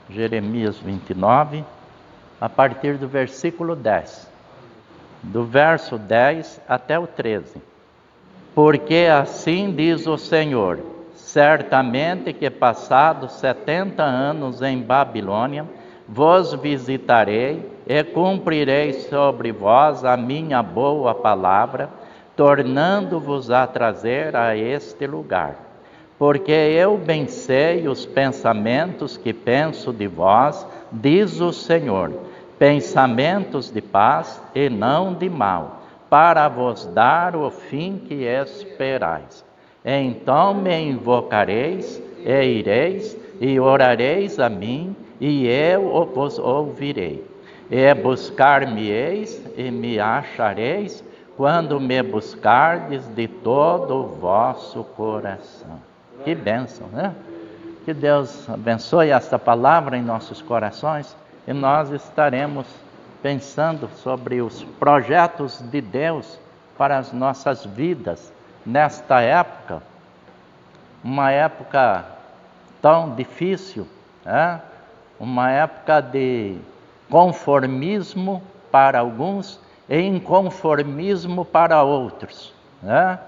Jeremias 29, a partir do versículo 10. Do verso 10 até o 13. Porque assim diz o Senhor: certamente que passados 70 anos em Babilônia, vos visitarei e cumprirei sobre vós a minha boa palavra, tornando-vos a trazer a este lugar. Porque eu bem sei os pensamentos que penso de vós, diz o Senhor, pensamentos de paz e não de mal, para vos dar o fim que esperais. Então me invocareis e ireis, e orareis a mim, e eu vos ouvirei. E buscar-me-eis e me achareis, quando me buscardes de todo o vosso coração. Que bênção, né? Que Deus abençoe esta palavra em nossos corações e nós estaremos pensando sobre os projetos de Deus para as nossas vidas nesta época, uma época tão difícil, né? Uma época de conformismo para alguns e inconformismo para outros, né?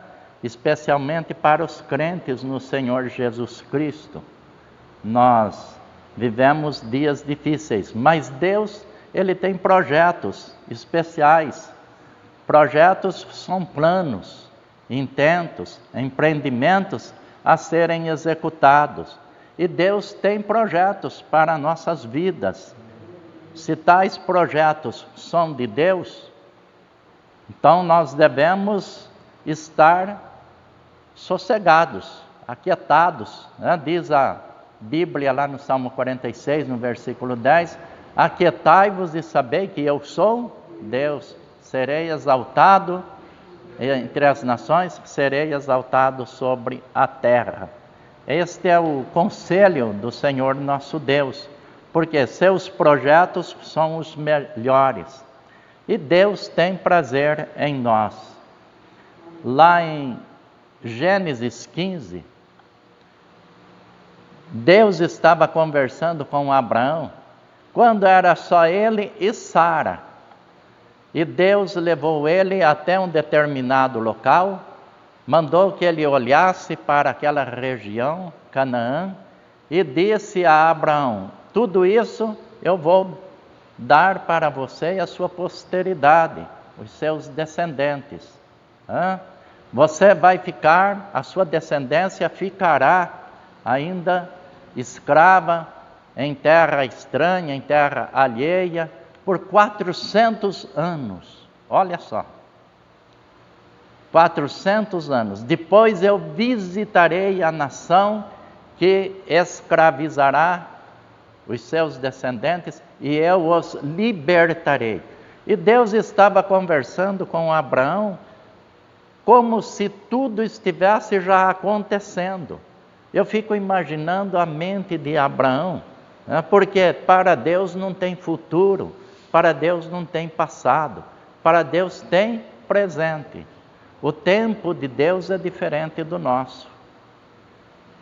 Especialmente para os crentes no Senhor Jesus Cristo. Nós vivemos dias difíceis, mas Deus, Ele tem projetos especiais. Projetos são planos, intentos, empreendimentos a serem executados. E Deus tem projetos para nossas vidas. Se tais projetos são de Deus, então nós devemos estar sossegados, aquietados, né? Diz a Bíblia lá no Salmo 46, no versículo 10, aquietai-vos e sabei que eu sou Deus, serei exaltado entre as nações, serei exaltado sobre a terra. Este é o conselho do Senhor nosso Deus, porque seus projetos são os melhores, e Deus tem prazer em nós. Lá em Gênesis 15, Deus estava conversando com Abraão, quando era só ele e Sara. E Deus levou ele até um determinado local, mandou que ele olhasse para aquela região, Canaã, e disse a Abraão: tudo isso eu vou dar para você e a sua posteridade, os seus descendentes. Você vai ficar, a sua descendência ficará ainda escrava em terra estranha, em terra alheia, por 400 anos. Olha só, 400 anos. Depois eu visitarei a nação que escravizará os seus descendentes e eu os libertarei. E Deus estava conversando com Abraão como se tudo estivesse já acontecendo. Eu fico imaginando a mente de Abraão, né? Porque para Deus não tem futuro, para Deus não tem passado, para Deus tem presente. O tempo de Deus é diferente do nosso.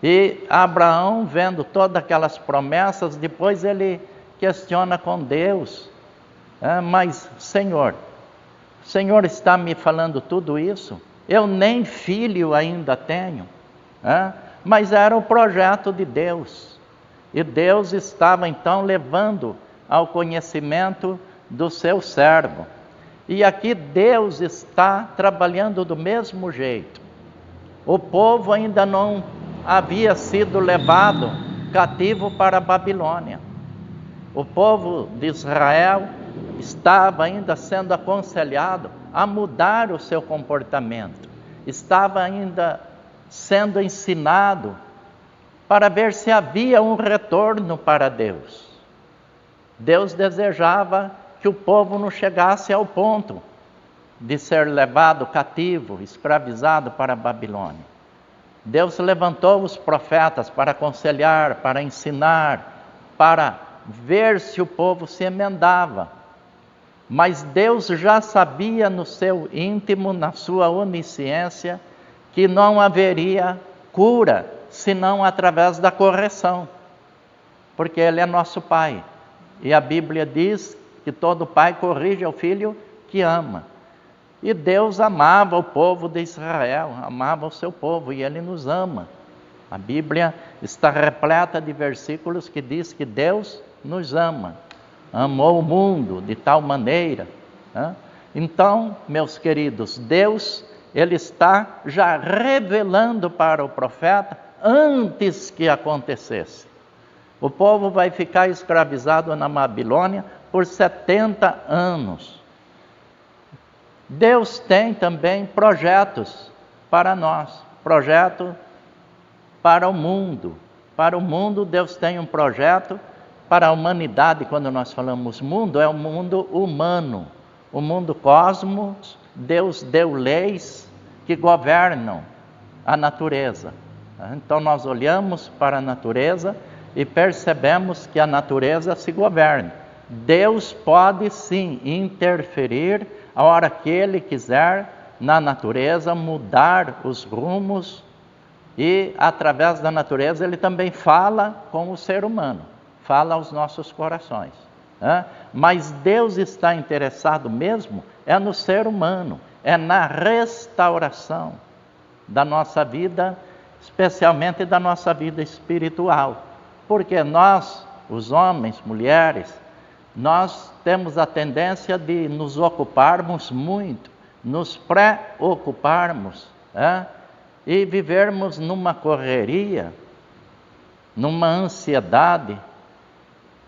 E Abraão, vendo todas aquelas promessas, depois ele questiona com Deus: mas Senhor, o Senhor está me falando tudo isso? Eu nem filho ainda tenho. Mas era o projeto de Deus. E Deus estava então levando ao conhecimento do seu servo. E aqui Deus está trabalhando do mesmo jeito. O povo ainda não havia sido levado cativo para a Babilônia. O povo de Israel estava ainda sendo aconselhado a mudar o seu comportamento. Estava ainda sendo ensinado para ver se havia um retorno para Deus. Deus desejava que o povo não chegasse ao ponto de ser levado cativo, escravizado para a Babilônia. Deus levantou os profetas para aconselhar, para ensinar, para ver se o povo se emendava. Mas Deus já sabia no seu íntimo, na sua onisciência, que não haveria cura, senão através da correção. porque Ele é nosso Pai. E a Bíblia diz que todo pai corrige ao filho que ama. E Deus amava o povo de Israel, amava o seu povo, e Ele nos ama. A Bíblia está repleta de versículos que diz que Deus nos ama. Amou o mundo de tal maneira. Então, meus queridos, Deus, Ele está já revelando para o profeta antes que acontecesse. O povo vai ficar escravizado na Babilônia por 70 anos. Deus tem também projetos para nós, projeto para o mundo. Para o mundo, Deus tem um projeto para a humanidade. Quando nós falamos mundo, é o mundo humano. O mundo cosmos, Deus deu leis que governam a natureza. Então nós olhamos para a natureza e percebemos que a natureza se governa. Deus pode sim interferir a hora que Ele quiser na natureza, mudar os rumos, e através da natureza Ele também fala com o ser humano, fala aos nossos corações. Mas Deus está interessado mesmo é no ser humano, é na restauração da nossa vida, especialmente da nossa vida espiritual. Porque nós, os homens, mulheres, nós temos a tendência de nos ocuparmos muito, nos preocuparmos, e vivermos numa correria, numa ansiedade,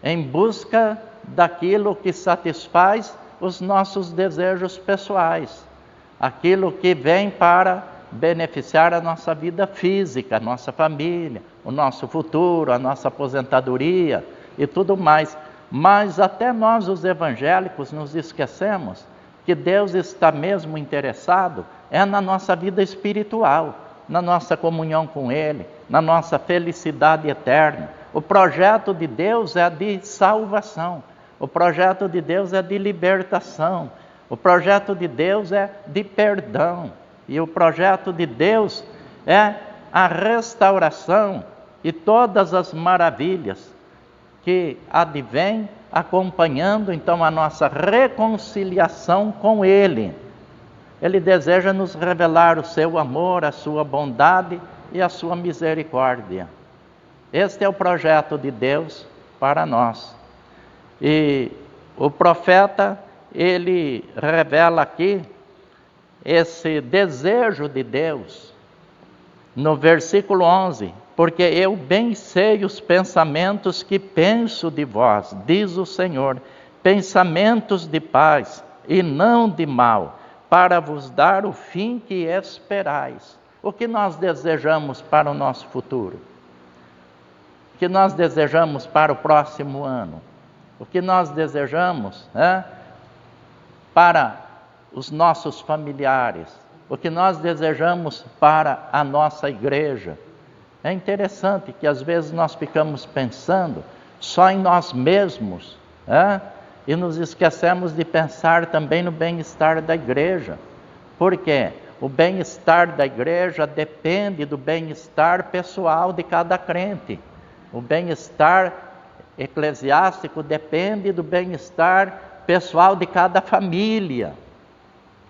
em busca daquilo que satisfaz os nossos desejos pessoais, aquilo que vem para beneficiar a nossa vida física, a nossa família, o nosso futuro, a nossa aposentadoria e tudo mais. Mas até nós, os evangélicos, nos esquecemos que Deus está mesmo interessado na nossa vida espiritual, na nossa comunhão com Ele, na nossa felicidade eterna. O projeto de Deus é de salvação, o projeto de Deus é de libertação, o projeto de Deus é de perdão, e o projeto de Deus é a restauração e todas as maravilhas que advêm acompanhando então a nossa reconciliação com Ele. Ele deseja nos revelar o seu amor, a sua bondade e a sua misericórdia. Este é o projeto de Deus para nós. E o profeta, ele revela aqui esse desejo de Deus no versículo 11. Porque eu bem sei os pensamentos que penso de vós, diz o Senhor, pensamentos de paz e não de mal, para vos dar o fim que esperais. O que nós desejamos para o nosso futuro? O que nós desejamos para o próximo ano? O que nós desejamos para os nossos familiares? O que nós desejamos para a nossa igreja? É interessante que às vezes nós ficamos pensando só em nós mesmos, e nos esquecemos de pensar também no bem-estar da igreja. Porque o bem-estar da igreja depende do bem-estar pessoal de cada crente. O bem-estar eclesiástico depende do bem-estar pessoal de cada família.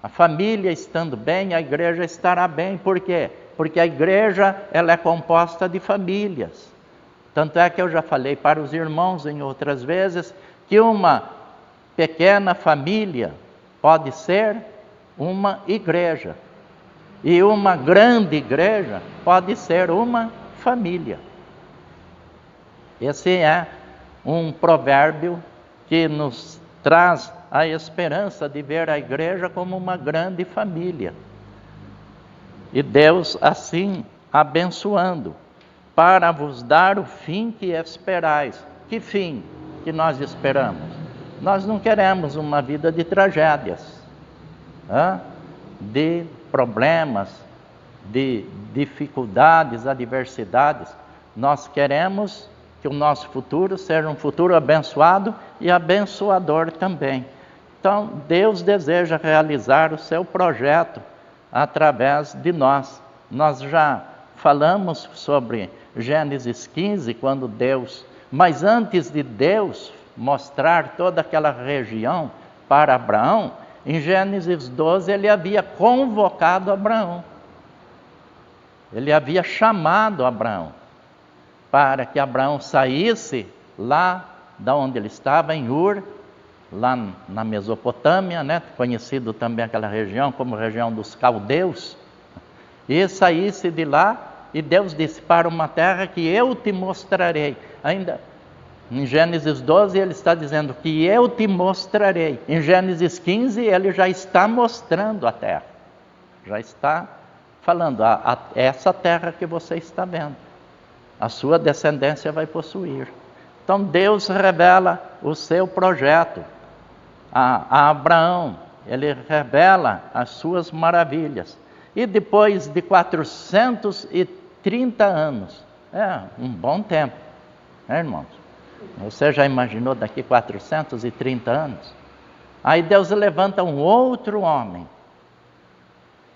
A família estando bem, a igreja estará bem. Por quê? Porque a igreja ela é composta de famílias. Tanto é que eu já falei para os irmãos em outras vezes que uma pequena família pode ser uma igreja. E uma grande igreja pode ser uma família. Esse é um provérbio que nos traz a esperança de ver a igreja como uma grande família. E Deus assim abençoando, para vos dar o fim que esperais. Que fim que nós esperamos? Nós não queremos uma vida de tragédias, de problemas, de dificuldades, adversidades. Nós queremos que o nosso futuro seja um futuro abençoado e abençoador também. Então, Deus deseja realizar o seu projeto através de nós. Nós já falamos sobre Gênesis 15, quando Deus Mas antes de Deus mostrar toda aquela região para Abraão, em Gênesis 12 ele havia convocado Abraão. Ele havia chamado Abraão para que Abraão saísse lá da onde ele estava, em Ur, lá na Mesopotâmia, né? Conhecido também aquela região como região dos caldeus, e saísse de lá, e Deus disse: para uma terra que eu te mostrarei. Ainda em Gênesis 12 ele está dizendo que eu te mostrarei. Em Gênesis 15 ele já está mostrando a terra, já está falando: essa terra que você está vendo, a sua descendência vai possuir. Então Deus revela o seu projeto a Abraão, ele revela as suas maravilhas. E depois de 430 anos, um bom tempo, né, irmãos? Você já imaginou daqui 430 anos? Aí Deus levanta um outro homem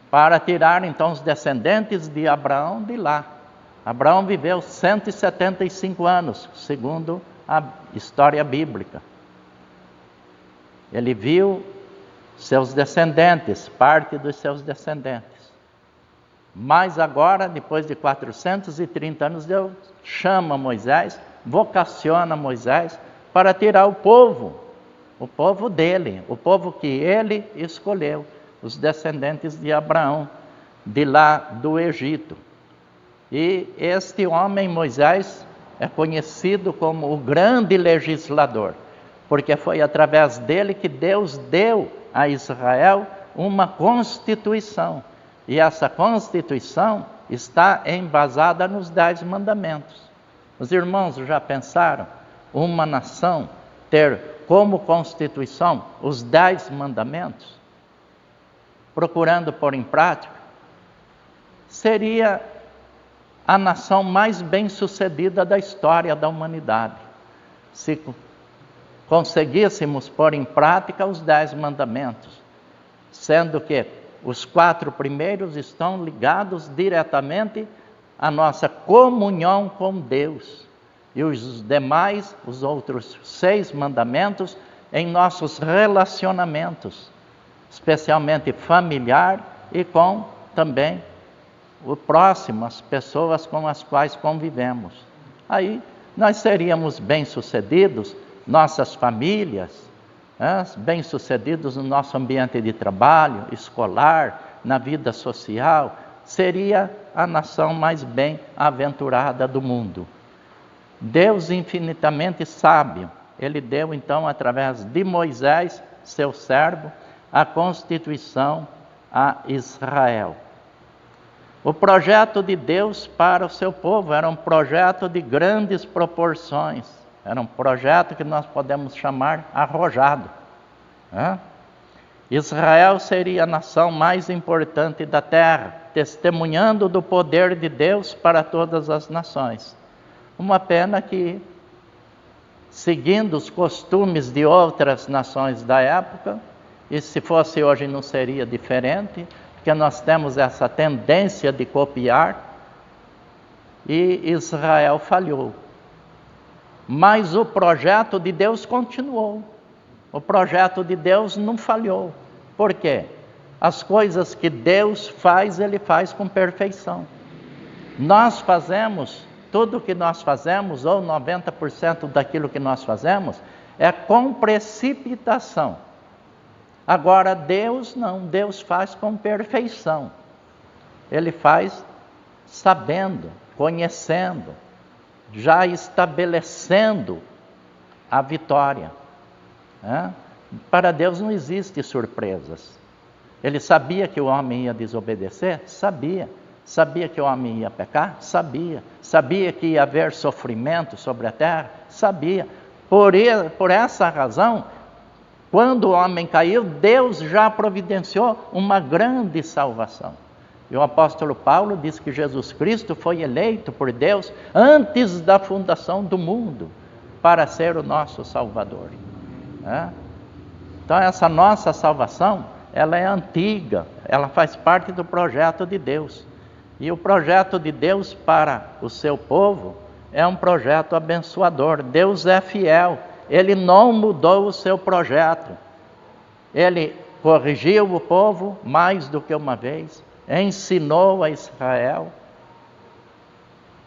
para tirar então os descendentes de Abraão de lá. Abraão viveu 175 anos, segundo a história bíblica. Ele viu seus descendentes, parte dos seus descendentes. Mas agora, depois de 430 anos, Deus chama Moisés, vocaciona Moisés para tirar o povo dele, o povo que ele escolheu, os descendentes de Abraão, de lá do Egito. E este homem, Moisés, é conhecido como o grande legislador, porque foi através dele que Deus deu a Israel uma constituição. E essa constituição está embasada nos 10 mandamentos. Os irmãos já pensaram uma nação ter como constituição os 10 mandamentos? Procurando pôr em prática, seria a nação mais bem-sucedida da história da humanidade. Se conseguíssemos pôr em prática os 10 mandamentos, sendo que os 4 primeiros estão ligados diretamente à nossa comunhão com Deus, e os demais, os outros 6 mandamentos, em nossos relacionamentos, especialmente familiar e com também o próximo, as pessoas com as quais convivemos. Aí nós seríamos bem-sucedidos, nossas famílias, bem-sucedidos no nosso ambiente de trabalho, escolar, na vida social, seria a nação mais bem-aventurada do mundo. Deus infinitamente sábio, ele deu então através de Moisés, seu servo, a constituição a Israel. O projeto de Deus para o seu povo era um projeto de grandes proporções. Era um projeto que nós podemos chamar arrojado. Israel seria a nação mais importante da terra, testemunhando do poder de Deus para todas as nações. Uma pena que, seguindo os costumes de outras nações da época, e se fosse hoje não seria diferente, porque nós temos essa tendência de copiar, e Israel falhou. Mas o projeto de Deus continuou. O projeto de Deus não falhou. Por quê? As coisas que Deus faz, Ele faz com perfeição. Nós fazemos, tudo que nós fazemos, ou 90% daquilo que nós fazemos, é com precipitação. Agora Deus não, Deus faz com perfeição. Ele faz sabendo, conhecendo, já estabelecendo a vitória. Para Deus não existe surpresas. Ele sabia que o homem ia desobedecer? Sabia. Sabia que o homem ia pecar? Sabia. Sabia que ia haver sofrimento sobre a terra? Sabia. Por essa razão, quando o homem caiu, Deus já providenciou uma grande salvação. E o apóstolo Paulo diz que Jesus Cristo foi eleito por Deus antes da fundação do mundo para ser o nosso Salvador. Então essa nossa salvação, ela é antiga, ela faz parte do projeto de Deus. E o projeto de Deus para o seu povo é um projeto abençoador. Deus é fiel, Ele não mudou o seu projeto. Ele corrigiu o povo mais do que uma vez, ensinou a Israel.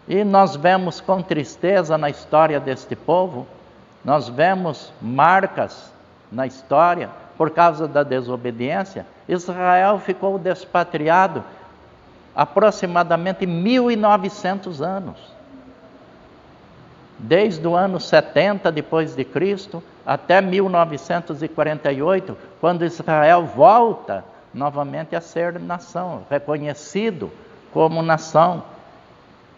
E nós vemos com tristeza na história deste povo, nós vemos marcas na história por causa da desobediência. Israel ficou despatriado aproximadamente 1900 anos. Desde o ano 70 depois de Cristo até 1948, quando Israel volta novamente a ser nação, reconhecido como nação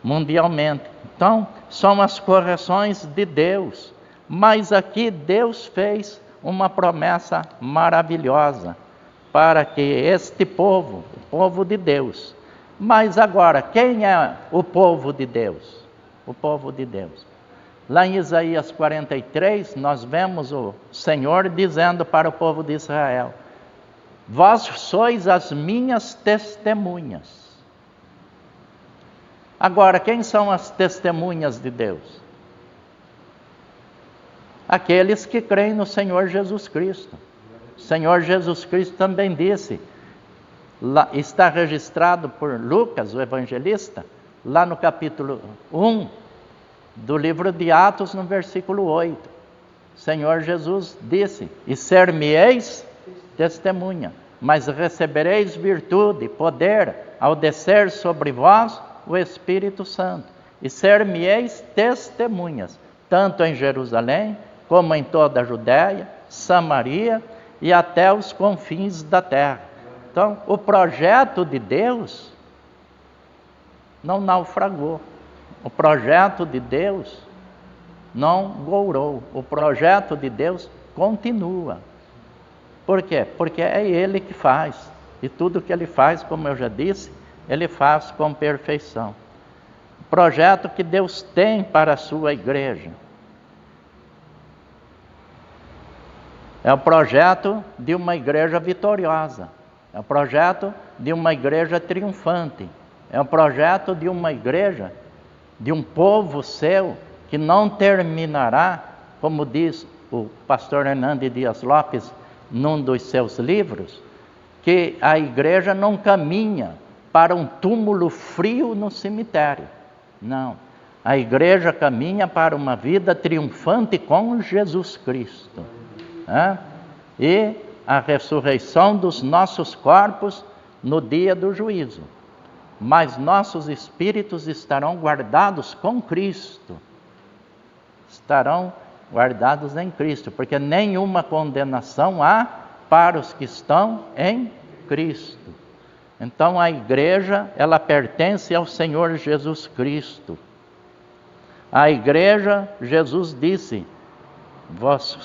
mundialmente. Então, são as correções de Deus. Mas aqui Deus fez uma promessa maravilhosa para que este povo, o povo de Deus. Mas agora, quem é o povo de Deus? O povo de Deus. Lá em Isaías 43, nós vemos o Senhor dizendo para o povo de Israel: vós sois as minhas testemunhas. Agora, quem são as testemunhas de Deus? Aqueles que creem no Senhor Jesus Cristo. O Senhor Jesus Cristo também disse, lá, está registrado por Lucas, o evangelista, lá no capítulo 1 do livro de Atos, no versículo 8. O Senhor Jesus disse: e ser-me-eis testemunha, mas recebereis virtude, poder, ao descer sobre vós o Espírito Santo, e ser-me-eis testemunhas, tanto em Jerusalém, como em toda a Judéia, Samaria e até os confins da terra. Então, o projeto de Deus não naufragou. O projeto de Deus não gourou. O projeto de Deus continua. Por quê? Porque é Ele que faz. E tudo que Ele faz, como eu já disse, Ele faz com perfeição. O projeto que Deus tem para a sua igreja é o projeto de uma igreja vitoriosa. É o projeto de uma igreja triunfante. É o projeto de uma igreja, de um povo seu, que não terminará, como diz o pastor Hernandes Dias Lopes, num dos seus livros, que a igreja não caminha para um túmulo frio no cemitério. Não. A igreja caminha para uma vida triunfante com Jesus Cristo. E a ressurreição dos nossos corpos no dia do juízo. Mas nossos espíritos estarão guardados com Cristo. Estarão guardados em Cristo, porque nenhuma condenação há para os que estão em Cristo. Então a igreja, ela pertence ao Senhor Jesus Cristo. A igreja, Jesus disse: vós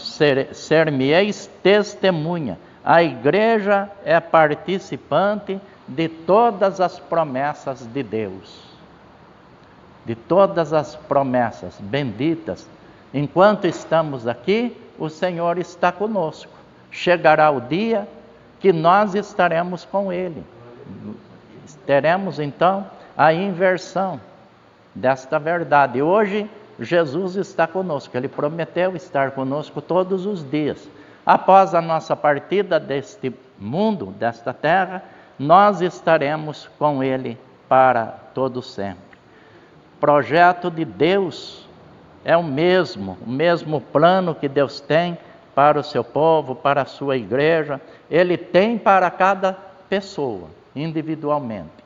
ser-me-eis testemunha. A igreja é participante de todas as promessas de Deus. De todas as promessas benditas. Enquanto estamos aqui, o Senhor está conosco. Chegará o dia que nós estaremos com Ele. Teremos então a inversão desta verdade. Hoje, Jesus está conosco. Ele prometeu estar conosco todos os dias. Após a nossa partida deste mundo, desta terra, nós estaremos com Ele para todo sempre. O projeto de Deus é o mesmo plano que Deus tem para o seu povo, para a sua igreja. Ele tem para cada pessoa, individualmente.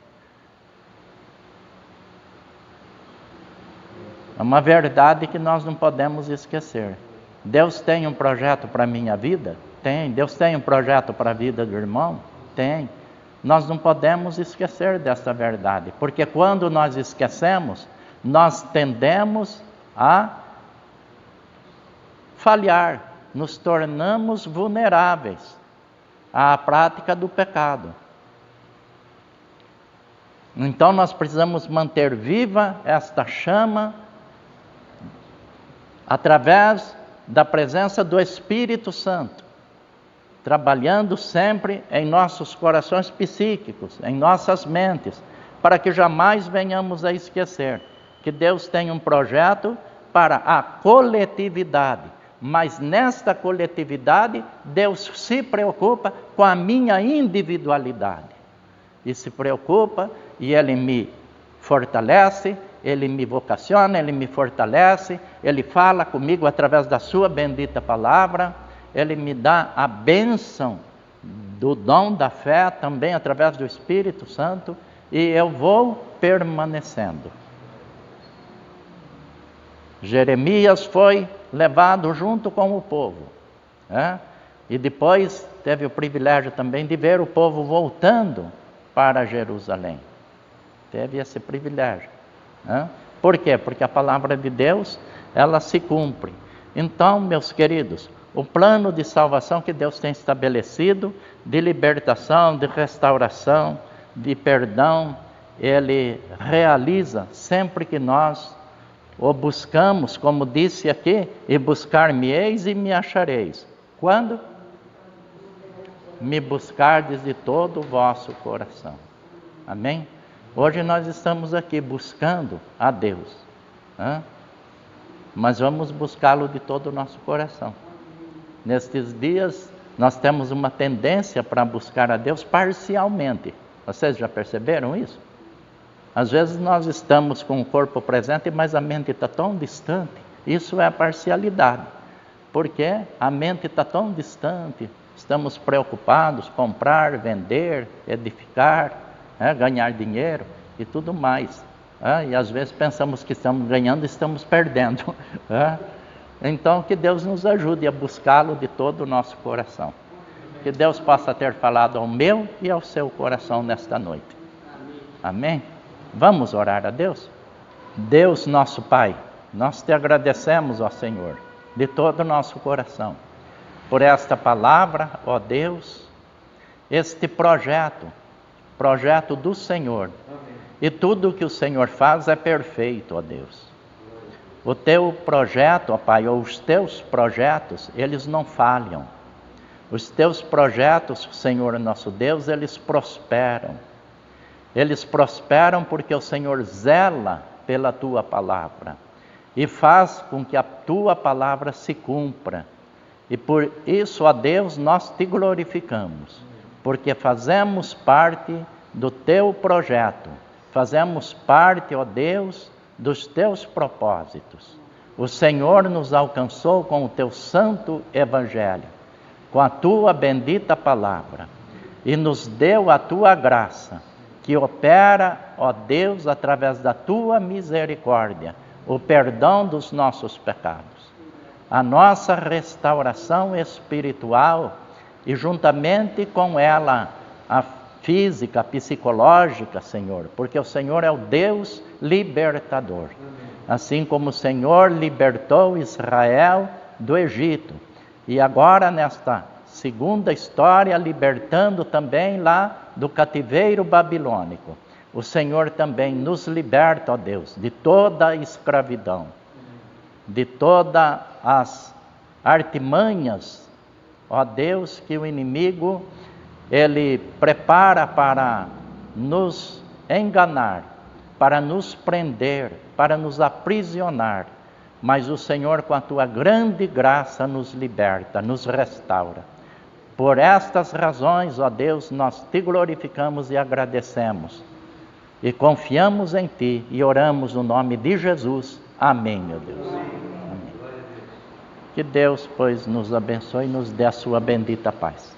É uma verdade que nós não podemos esquecer. Deus tem um projeto para a minha vida? Tem. Deus tem um projeto para a vida do irmão? Tem. Nós não podemos esquecer dessa verdade, porque quando nós esquecemos, nós tendemos a falhar, nos tornamos vulneráveis à prática do pecado. Então nós precisamos manter viva esta chama através da presença do Espírito Santo, trabalhando sempre em nossos corações psíquicos, em nossas mentes, para que jamais venhamos a esquecer que Deus tem um projeto para a coletividade, mas nesta coletividade Deus se preocupa com a minha individualidade. E se preocupa e Ele me fortalece, Ele me vocaciona, Ele me fortalece, Ele fala comigo através da sua bendita palavra, Ele me dá a bênção do dom da fé também através do Espírito Santo, e eu vou permanecendo. Jeremias foi levado junto com o povo, e depois teve o privilégio também de ver o povo voltando para Jerusalém. Teve esse privilégio. Por quê? Porque a palavra de Deus, ela se cumpre. Então, meus queridos, o plano de salvação que Deus tem estabelecido, de libertação, de restauração, de perdão, Ele realiza sempre que nós o buscamos, como disse aqui, e buscar-me-eis e me achareis. Quando? Me buscardes de todo o vosso coração. Amém? Hoje nós estamos aqui buscando a Deus, mas vamos buscá-lo de todo o nosso coração. Nestes dias nós temos uma tendência para buscar a Deus parcialmente. Vocês já perceberam isso? Às vezes nós estamos com o corpo presente, mas a mente está tão distante. Isso é a parcialidade, porque a mente está tão distante. Estamos preocupados, comprar, vender, edificar, ganhar dinheiro e tudo mais. E às vezes pensamos que estamos ganhando e estamos perdendo. Então que Deus nos ajude a buscá-lo de todo o nosso coração. Que Deus possa ter falado ao meu e ao seu coração nesta noite. Amém? Vamos orar a Deus? Deus nosso Pai, nós te agradecemos, ó Senhor, de todo o nosso coração, por esta palavra, ó Deus, este projeto do Senhor. E tudo o que o Senhor faz é perfeito, ó Deus. O teu projeto, ó Pai, ou os teus projetos, eles não falham. Os teus projetos, Senhor nosso Deus, eles prosperam. Eles prosperam porque o Senhor zela pela tua palavra e faz com que a tua palavra se cumpra. E por isso, ó Deus, nós te glorificamos, porque fazemos parte do teu projeto, fazemos parte, ó Deus, dos teus propósitos. O Senhor nos alcançou com o teu santo evangelho, com a tua bendita palavra, e nos deu a tua graça, que opera, ó Deus, através da tua misericórdia, o perdão dos nossos pecados, a nossa restauração espiritual e juntamente com ela a física, a psicológica, Senhor, porque o Senhor é o Deus libertador. Assim como o Senhor libertou Israel do Egito, e agora nesta segunda história, libertando também lá do cativeiro babilônico, o Senhor também nos liberta, ó Deus, de toda a escravidão, de todas as artimanhas, ó Deus, que o inimigo, ele prepara para nos enganar, para nos prender, para nos aprisionar. Mas o Senhor, com a tua grande graça, nos liberta, nos restaura. Por estas razões, ó Deus, nós te glorificamos e agradecemos. E confiamos em ti e oramos no nome de Jesus. Amém, meu Deus. Amém. Que Deus, pois, nos abençoe e nos dê a sua bendita paz.